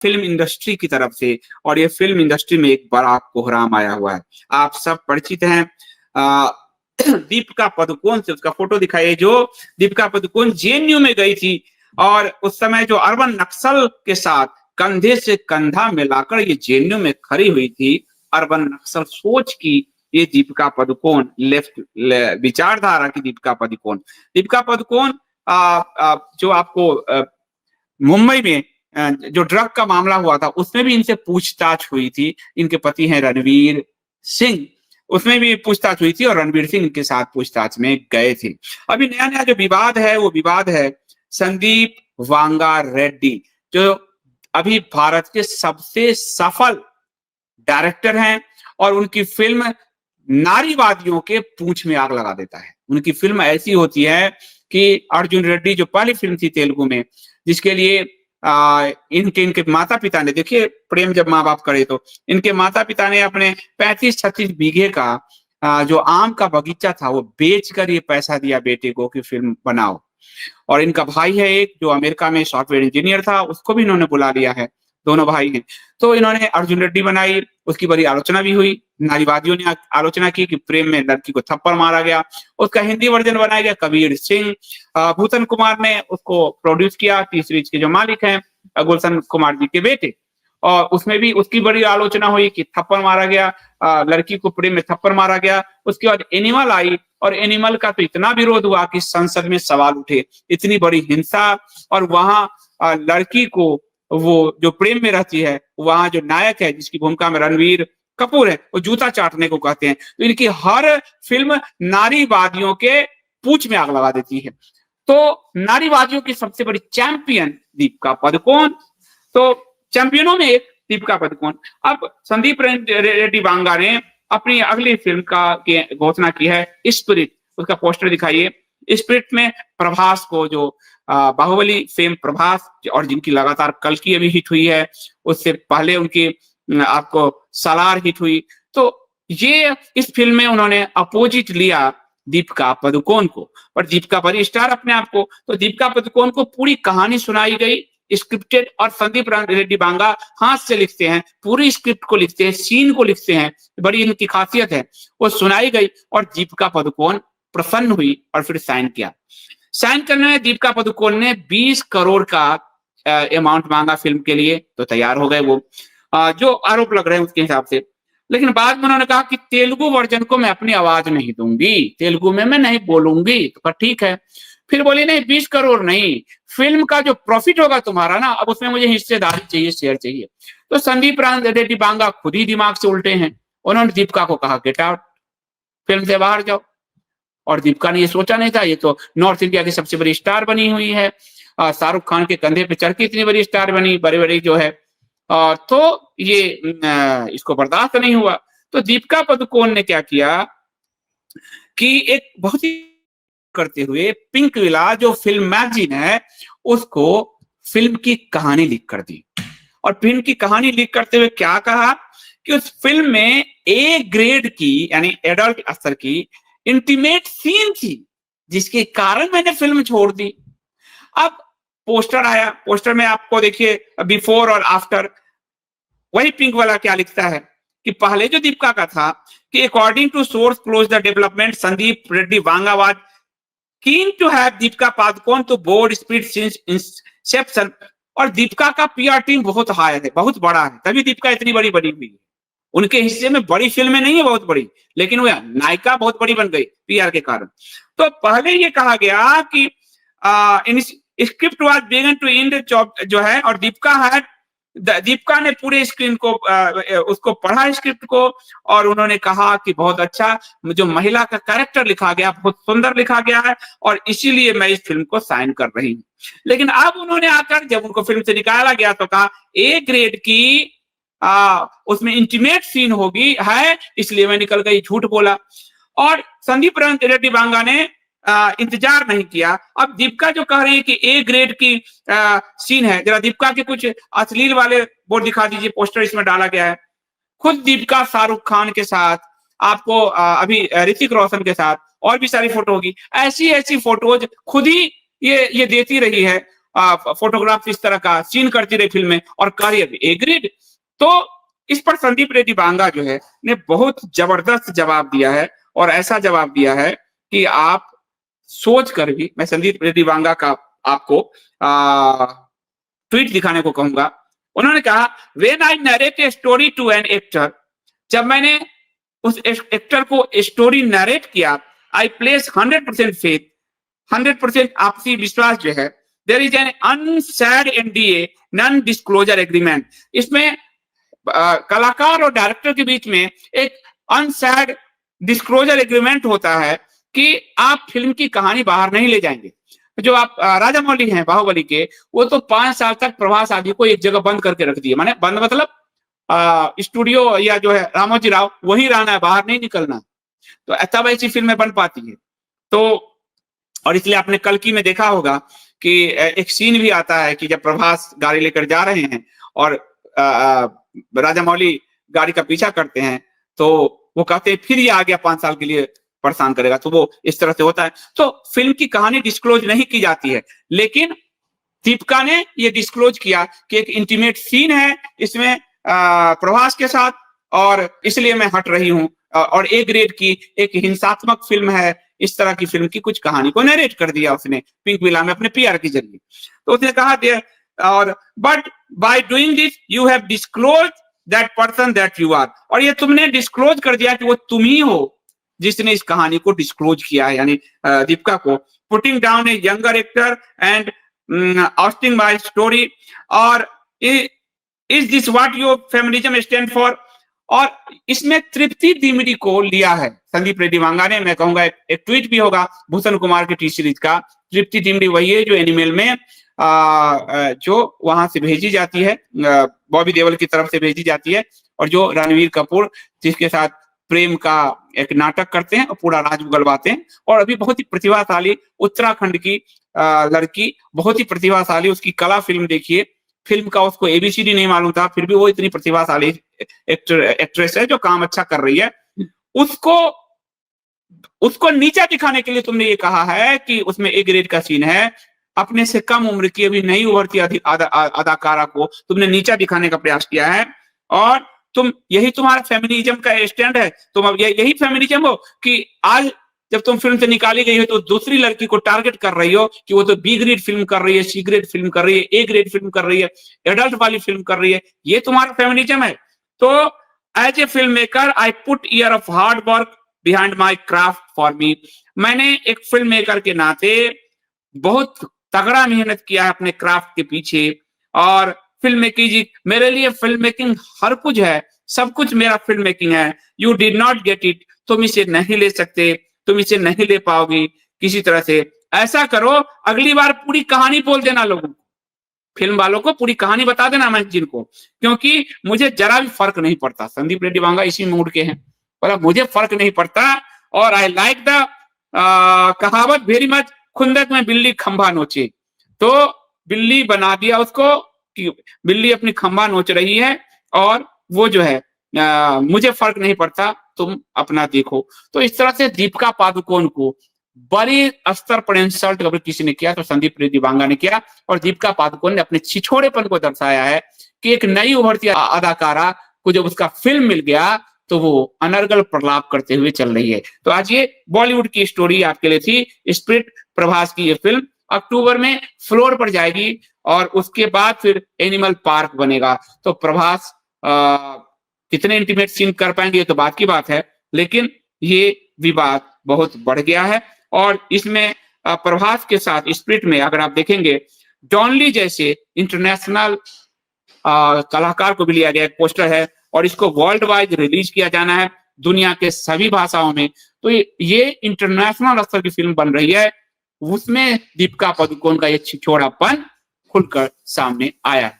Film industry की तरफ से, और ये फ़िल्म इंडस्ट्री में एक बड़ा कोहराम आया हुआ है। आप सब परिचित हैं अ, दीपिका पादुकोण से, उसका फ़ोटो दिखाइए, जो दीपिका पादुकोण जेएनयू में गई थी और उस समय जो अर्बन नक्सल के साथ कंधे से कंधा मिलाकर ये जेएनयू में खड़ी हुई थी, अर्बन नक्सल सोच की ये दीपिका पादुकोण, लेफ्ट विचारधारा की दीपिका पादुकोण। दीपिका पादुकोण जो आपको मुंबई में जो ड्रग का मामला हुआ था, उसमें भी इनसे पूछताछ हुई थी। इनके पति हैं रणवीर सिंह, उसमें भी पूछताछ हुई थी और रणवीर सिंह इनके साथ पूछताछ में गए थे। अभी नया-नया जो विवाद है, वो विवाद है संदीप वांगा रेड्डी, जो अभी भारत के सबसे सफल डायरेक्टर हैं, और उनकी फ़िल्म नारीवादियों के पूँछ में आग लगा देता है। उनकी फ़िल्म ऐसी होती है कि अर्जुन रेड्डी जो पहली फ़िल्म थी तेलुगु में, जिसके लिए इनके माता-पिता ने, देखिए प्रेम जब माँ-बाप करे तो, इनके माता-पिता ने अपने 35-36 बीघे का जो आम का बगीचा था, वो बेचकर ये पैसा दिया बेटे को कि फ़िल्म बनाओ। और इनका भाई है एक, जो अमेरिका में सॉफ्टवेयर इंजीनियर था, उसको भी इन्होंने बुला लिया है, दोनों भाई हैं। तो इन्होंने अर्जुन रेड्डी बनाई, उसकी बड़ी आलोचना भी हुई, नारीवादियों ने आलोचना की कि प्रेम में लड़की को थप्पड़ मारा गया। उसका हिंदी वर्ज़न बनाया गया कबीर सिंह, भूषण कुमार ने उसको प्रोड्यूस किया, टी सीरीज़ के जो मालिक हैं गुलशन कुमार जी के बेटे। और उसमें भी उसकी बड़ी आलोचना हुई कि थप्पड़ मारा गया, लड़की को प्रेम में थप्पड़ मारा गया। उसके बाद एनिमल आई, और एनिमल का तो इतना विरोध हुआ कि संसद में सवाल उठे, इतनी बड़ी हिंसा, और वहां लड़की को, वो जो प्रेम में रहती है, वहां जो नायक है जिसकी भूमिका में रणवीर कपूर है, वो जूता चाटने को कहते हैं। तो इनकी हर फिल्म नारीवादियों के पूंछ में आग लगा देती है। तो नारीवादियों की सबसे बड़ी चैंपियन दीपिका पादुकोण, तो चैंपियनों में एक दीपिका पादुकोण। अब संदीप रेड्डी वांगा ने अपनी अगली फिल्म की घोषणा की है, स्पिरिट। उसका पोस्टर दिखाइए। स्पिरिट में प्रभास को, जो बाहुबली फेम प्रभास, और जिनकी लगातार कल्कि अभी हिट हुई है, उससे पहले उनकी आपको सालार हिट हुई। तो ये इस फिल्म में उन्होंने अपोजिट लिया दीपिका पादुकोण को, और दीपिका बड़ी स्टार अपने आप को। तो दीपिका पादुकोण को पूरी कहानी सुनाई गई, स्क्रिप्टेड, और संदीप रेड्डी वांगा हाथ से लिखते हैं, पूरी स्क्रिप्ट को लिखते हैं, सीन को लिखते हैं, बड़ी इनकी खासियत है। वो सुनाई गई और दीपिका पादुकोण प्रसन्न हुई और फिर साइन किया। साइन करने में दीपिका पादुकोण ने 20 करोड़ का अमाउंट मांगा फिल्म के लिए, तो तैयार हो गए वो, जो आरोप लग रहे हैं उसके हिसाब से। लेकिन बाद में उन्होंने कहा कि तेलुगु वर्जन को मैं अपनी आवाज नहीं दूंगी, तेलुगु में मैं नहीं बोलूंगी। तो ठीक है। फिर बोली नहीं, 20 करोड़ नहीं, फिल्म का जो प्रॉफिट होगा तुम्हारा ना, अब उसमें मुझे हिस्सेदारी चाहिए, शेयर चाहिए। तो संदीप रेड्डी वांगा खुद ही दिमाग से उल्टे हैं। उन्होंने दीपिका को कहा गेट आउट, फिल्म से बाहर जाओ। और दीपिका ने ये सोचा नहीं था, ये तो नॉर्थ इंडिया की सबसे बड़ी स्टार बनी हुई है, शाहरुख खान के कंधे पे चढ़ के इतनी बड़ी स्टार बनी, बड़े बड़े जो है, तो ये इसको बर्दाश्त नहीं हुआ। तो दीपिका पादुकोण ने क्या किया कि एक बहुत ही करते हुए पिंक विला जो फिल्म मैगजीन है, उसको फिल्म की कहानी लीक कर दी। और फिल्म की कहानी लीक करते हुए क्या कहा कि उस फिल्म में ए ग्रेड की, यानी एडल्ट स्तर की इंटीमेट सीन थी, जिसके कारण मैंने फिल्म छोड़ दी। अब पोस्टर आया, पोस्टर में आपको देखिए बिफोर और आफ्टर, वही पिंक वाला क्या लिखता है कि पहले जो दीपिका का था कि according to source close the development, Sandeep Reddy Vanga was keen to have Deepika Padukone to board Spirit since inception. और दीपिका का पीआर टीम बहुत हाई है, बहुत बड़ा है, तभी दीपिका इतनी बड़ी बनी हुई है। उनके हिस्से में बड़ी फिल्में नहीं है बहुत बड़ी, लेकिन वो नायिका बहुत बड़ी बन गई पीआर के कारण। तो पहले ये कहा गया कि script was begin to end जो है, और दीपिका ने पूरे स्क्रीन को उसको पढ़ा स्क्रिप्ट को, और उन्होंने कहा कि बहुत अच्छा, जो महिला का कैरेक्टर लिखा गया बहुत सुंदर लिखा गया है, और इसीलिए मैं इस फिल्म को साइन कर रही हूँ। लेकिन अब उन्होंने आकर जब उनको फिल्म से निकाला गया तो कहा ए ग्रेड की उसमें इंटीमेट सीन होगी है, इसलिए मैं निकल गई, झूठ बोला। और संदीप रेड्डी वांगा ने इंतजार नहीं किया। अब दीपिका जो कह रही है कि ए ग्रेड की सीन है, जरा दीपिका के कुछ अश्लील वाले बोर्ड दिखा दीजिए, पोस्टर इसमें डाला गया है। खुद दीपिका शाहरुख खान के साथ, आपको अभी ऋतिक रोशन के साथ और भी सारी फोटो होगी, ऐसी ऐसी फोटोज खुद ही ये देती रही है। फोटोग्राफ इस तरह का सीन करती रही फिल्म में और करियर एग्रीड। तो इस पर संदीप रेड्डी बांगा जो है ने बहुत जबरदस्त जवाब दिया है और ऐसा जवाब दिया है कि आप सोच कर भी, मैं संदीप रेड्डी बांगा का आपको ट्वीट दिखाने को कहूंगा। उन्होंने कहा, when I narrate a story to an actor, जब मैंने उस एक्टर को स्टोरी नरेट किया, आई प्लेस 100% फेथ, 100% आपसी विश्वास जो है, there is an unsaid NDA, non disclosure agreement. इसमें कलाकार और डायरेक्टर के बीच में एक अनसैड डिस्क्लोजर एग्रीमेंट होता है कि आप फिल्म की कहानी बाहर नहीं ले जाएंगे। जो आप राजा मौली हैं बाहुबली के, वो तो 5 साल तक प्रभास आदि को एक जगह बंद करके रख दिए, माने बंद मतलब स्टूडियो या जो है रामोजी राव वही रहना है, बाहर नहीं निकलना। तो तब ऐसी फिल्में बन पाती है। तो और इसलिए आपने कल्कि में देखा होगा कि एक सीन भी आता है कि जब प्रभास गाड़ी लेकर जा रहे हैं और राजा मौली गाड़ी का पीछा करते हैं, तो वो कहते हैं फिर ये आ गया 5 साल के लिए परेशान करेगा। तो वो इस तरह से होता है। तो फिल्म की कहानी डिस्क्लोज नहीं की जाती है, लेकिन दीपिका ने ये डिस्क्लोज किया कि एक इंटीमेट सीन है इसमें प्रभास के साथ और इसलिए मैं हट रही हूं, और ए ग्रेड की एक हिंसात्मक फिल्म है, इस तरह की फिल्म की कुछ कहानी को नरेट कर दिया उसने पिंक विला में अपने पीआर के जरिए। तो उसने कहा और but by doing this you have disclose that person that you are, और ये तुमने डिस्क्लोज कर दिया कि वो तुम ही हो जिसने इस कहानी को डिस्क्लोज किया है, यानी दीपिका को। Putting down a younger actor and ousting my story, और is this what your feminism stand for. और इसमें तृप्ति दिमरी को लिया है संदीप रेड्डी बांगा ने। मैं कहूंगा एक ट्वीट भी होगा भूषण कुमार के टी सीरीज का। तृप्ति दिमरी वही है जो एनिमल में जो वहां से भेजी जाती है, बॉबी देओल की तरफ से भेजी जाती है, और जो रणवीर कपूर जिसके साथ प्रेम का एक नाटक करते हैं और पूरा राज उगलवाते हैं। और अभी बहुत ही प्रतिभाशाली उत्तराखंड की लड़की, बहुत ही प्रतिभाशाली, उसकी कला फिल्म देखिए। फिल्म का उसको एबीसीडी नहीं मालूम था, फिर भी वो इतनी प्रतिभाशाली एक्ट्रेस है जो काम अच्छा कर रही है। उसको नीचा दिखाने के लिए तुमने ये कहा है कि उसमें ए ग्रेड का सीन है। अपने से कम उम्र की अभी नई उभरती अदाकारा को तुमने नीचा दिखाने का प्रयास किया है, और यही तुम्हारा फेमिनिज्म का स्टैंड है। तुम अब यही फेमिनिज्म हो कि आज जब तुम फिल्म से निकाली गई हो तो दूसरी लड़की को टारगेट कर रही हो कि वो तो बी ग्रेड फिल्म कर रही है, सी ग्रेड फिल्म कर रही है, ए ग्रेड फिल्म कर रही है, एडल्ट वाली फिल्म कर रही है। ये तुम्हारा फेमिनिज्म है। तो as a film maker I put year of hard work behind my craft for me. मैंने एक फिल्म मेकर के नाते बहुत तगड़ा मेहनत किया है अपने क्राफ्ट के पीछे। और फिल्म मेकिंग, मेरे लिए फिल्म मेकिंग हर कुछ है, सब कुछ मेरा फिल्म मेकिंग है। You did not get it, तुम इसे नहीं ले सकते, तुम इसे नहीं ले पाओगी किसी तरह से। ऐसा करो, अगली बार पूरी कहानी बोल देना लोगों को, फिल्म वालों को पूरी कहानी बता देना मैगजीन को, क्योंकि मुझे जरा भी फर्क नहीं पड़ता। संदीप रेड्डी बांगा इसी मूड के हैं, बोला मुझे फर्क नहीं पड़ता। और आई लाइक द कहावत वेरी मच, खुंदक में बिल्ली खंभा नोचे। तो बिल्ली बना दिया उसको कि बिल्ली अपनी खंभा नोच रही है, और वो जो है मुझे फर्क नहीं पड़ता, तुम अपना देखो। तो इस तरह से दीपिका पादुकोण को बड़े स्तर पर इंसल्ट अगर किसी ने किया तो संदीप रेड्डी बांगा ने किया, और दीपिका पादुकोण ने अपने छिछोरेपन को दर्शाया है कि एक नई उभरती अदाकारा को जब उसका फिल्म मिल गया तो वो अनर्गल प्रलाप करते हुए चल रही है। तो आज ये बॉलीवुड की स्टोरी आपके लिए थी। स्प्रिट प्रभास की ये फिल्म अक्टूबर में फ्लोर पर जाएगी, और उसके बाद फिर एनिमल पार्क बनेगा। तो प्रभास कितने इंटीमेट सीन कर पाएंगे ये तो बात की बात है, लेकिन ये विवाद बहुत बढ़ गया है। और इसमें प्रभास के साथ स्प्रिट में अगर आप देखेंगे, डॉनली जैसे इंटरनेशनल कलाकार को भी लिया गया, एक पोस्टर है, और इसको वर्ल्ड वाइड रिलीज किया जाना है दुनिया के सभी भाषाओं में। तो ये इंटरनेशनल स्तर की फिल्म बन रही है, उसमें दीपिका पादुकोण का ये छिछोरापन खुलकर सामने आया है।